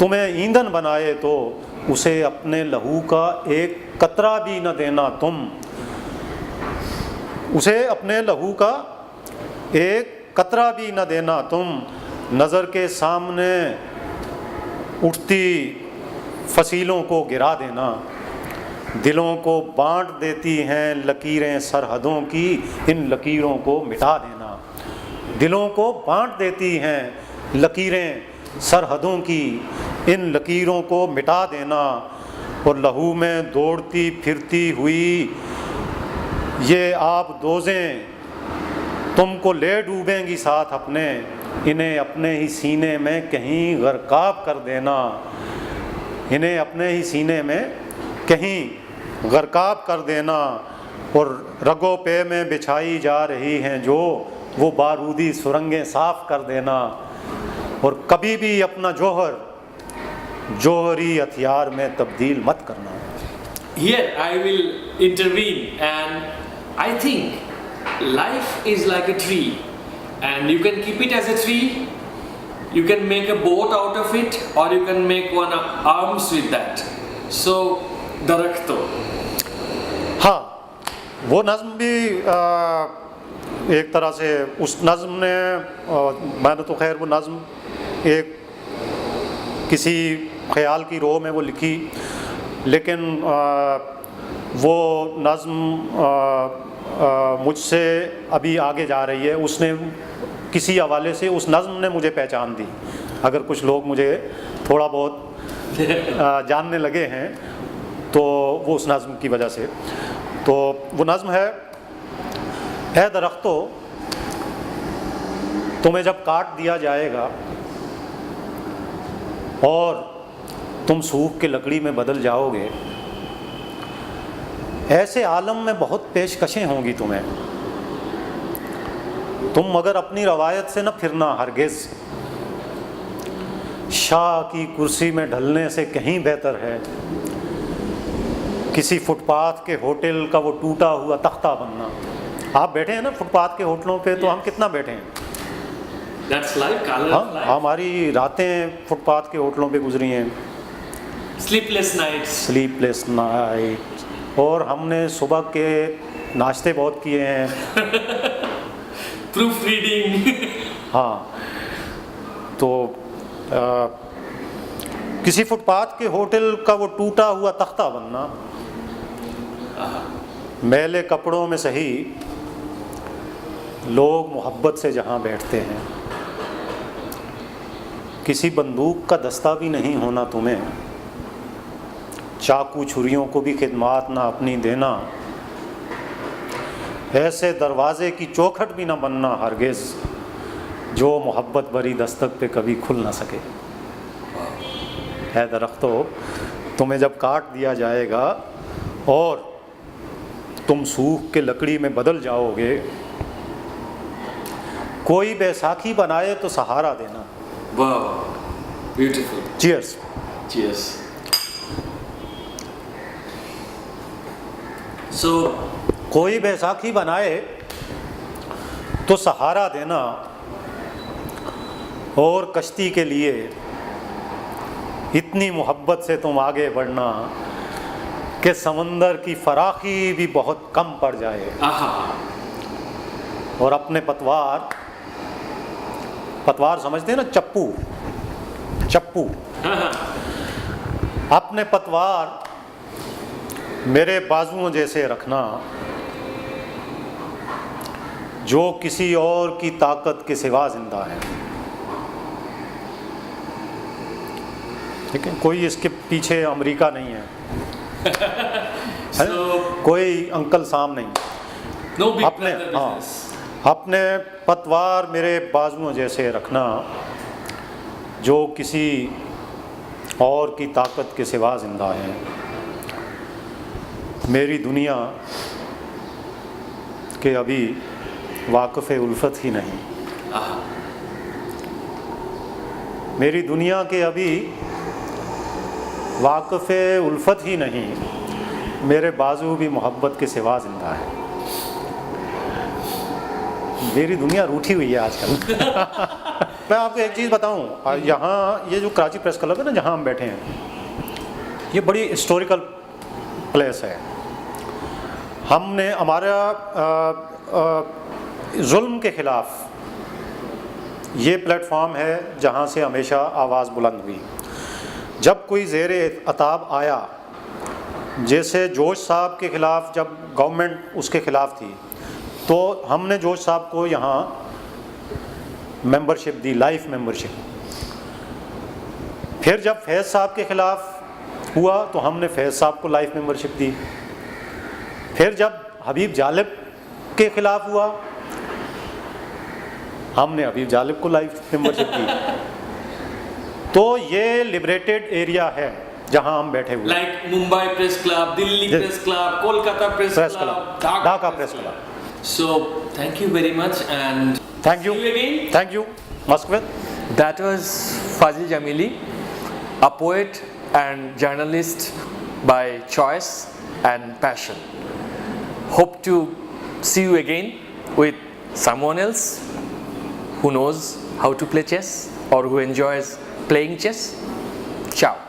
तुम्हें ईंधन बनाए तो उसे अपने लहू का एक कतरा भी न देना तुम। उसे अपने लहू का एक कतरा भी न देना तुम। नज़र के सामने उठती फसीलों को गिरा देना। दिलों को बांट देती हैं लकीरें सरहदों की, इन लकीरों को मिटा देना। दिलों को बांट देती हैं लकीरें सरहदों की, इन लकीरों को मिटा देना। और लहू में दौड़ती फिरती हुई ये आब दोज़ें तुमको ले डूबेंगी साथ अपने, इन्हें अपने ही सीने में कहीं गर्काब कर देना। इन्हें अपने ही सीने में कहीं गर्काब कर देना। और रगों पे में बिछाई जा रही हैं जो वो बारूदी सुरंगें साफ कर देना। और कभी भी अपना जौहरी हथियार में तब्दील मत करना। Here I will intervene, and I think life is like a tree, and you can keep it as a tree, you can make a boat out of it, or you can make one arms with that. So दरख्तो। हाँ, वो नज़्म भी एक तरह से उस नज़्म ने मैंने तो खैर वो नज़्म एक किसी ख़याल की रो में वो लिखी, लेकिन वो नज़्म मुझसे अभी आगे जा रही है। उसने किसी हवाले से उस नज़्म ने मुझे पहचान दी। अगर कुछ लोग मुझे थोड़ा बहुत जानने लगे हैं तो वो उस नज़्म की वजह से। तो वो नज़्म है, ऐ दरख्तो तुम्हें जब काट दिया जाएगा और तुम सूख के लकड़ी में बदल जाओगे, ऐसे आलम में बहुत पेशकशें होंगी तुम्हें। तुम मगर अपनी रवायत से न फिरना हरगिज़। शाह की कुर्सी में ढलने से कहीं बेहतर है किसी फुटपाथ के होटल का वो टूटा हुआ तख्ता बनना। आप बैठे हैं ना फुटपाथ के होटलों पे, तो हम कितना बैठे हैं। That's life, color of life. हमारी रातें फुटपाथ के होटलों पे गुजरी हैं। Sleepless night. और हमने सुबह के नाश्ते बहुत किए हैं। Proof reading. हाँ, तो किसी फुटपाथ के होटल का वो टूटा हुआ तख्ता बनना। मैले कपड़ों में सही लोग मोहब्बत से जहाँ बैठते हैं। किसी बंदूक का दस्ता भी नहीं होना तुम्हें। चाकू छुरियों को भी खिदमात ना अपनी देना। ऐसे दरवाजे की चौखट भी ना बनना हरगिज़ जो मोहब्बत भरी दस्तक पे कभी खुल ना सके। है दरख्तो तुम्हें जब काट दिया जाएगा और तुम सूख के लकड़ी में बदल जाओगे, कोई बैसाखी बनाए तो सहारा देना। वाह, ब्यूटीफुल। चीयर्स। चीयर्स। सो कोई बैसाखी बनाए तो सहारा देना। और कश्ती के लिए इतनी मोहब्बत से तुम आगे बढ़ना कि समंदर की फराखी भी बहुत कम पड़ जाए। और अपने पतवार समझते हैं ना, चप्पू। अपने पतवार मेरे बाजुओं जैसे रखना जो किसी और की ताकत के सिवा जिंदा है। ठीक है, कोई इसके पीछे अमेरिका नहीं है। कोई अंकल साम नहीं। अपने पतवार मेरे बाजुओं जैसे रखना जो किसी और की ताकत के सिवा जिंदा है। मेरी दुनिया के अभी वाक़िफ़े उल्फत ही नहीं। मेरी दुनिया के अभी वाक़िफ़े उल्फत ही नहीं। मेरे बाजू भी मोहब्बत के सिवा जिंदा है। मेरी दुनिया रूठी हुई है आजकल। मैं आपको एक चीज़ बताऊं, यहाँ ये जो कराची प्रेस क्लब है ना, जहाँ हम बैठे हैं, ये बड़ी हिस्टोरिकल प्लेस है। हमने हमारा जुल्म के ख़िलाफ़ ये प्लेटफॉर्म है जहाँ से हमेशा आवाज़ बुलंद हुई। जब कोई ज़ेरे अताब आया, जैसे जोश साहब के ख़िलाफ़ जब गवर्नमेंट उसके ख़िलाफ़ थी, तो हमने जोश साहब को यहाँ मेंबरशिप दी, लाइफ मेंबरशिप। फिर जब फैज़ साहब के ख़िलाफ़ हुआ तो हमने फैज़ साहब को लाइफ मेंबरशिप दी। फिर जब हबीब जालिब के ख़िलाफ़ हुआ, हमने हबीब जालिब को लाइफ मेंबरशिप दी। तो ये लिबरेटेड एरिया है जहां हम बैठे हुए, like Mumbai press club, Delhi press club, Kolkata press club, Dhaka press club. So thank you very much and thank you, see you again. Thank you मस्कविद। That was Fazil Jamili, a poet and journalist by choice and passion. Hope to see you again with someone else who knows how to play chess or who enjoys playing chess. Ciao.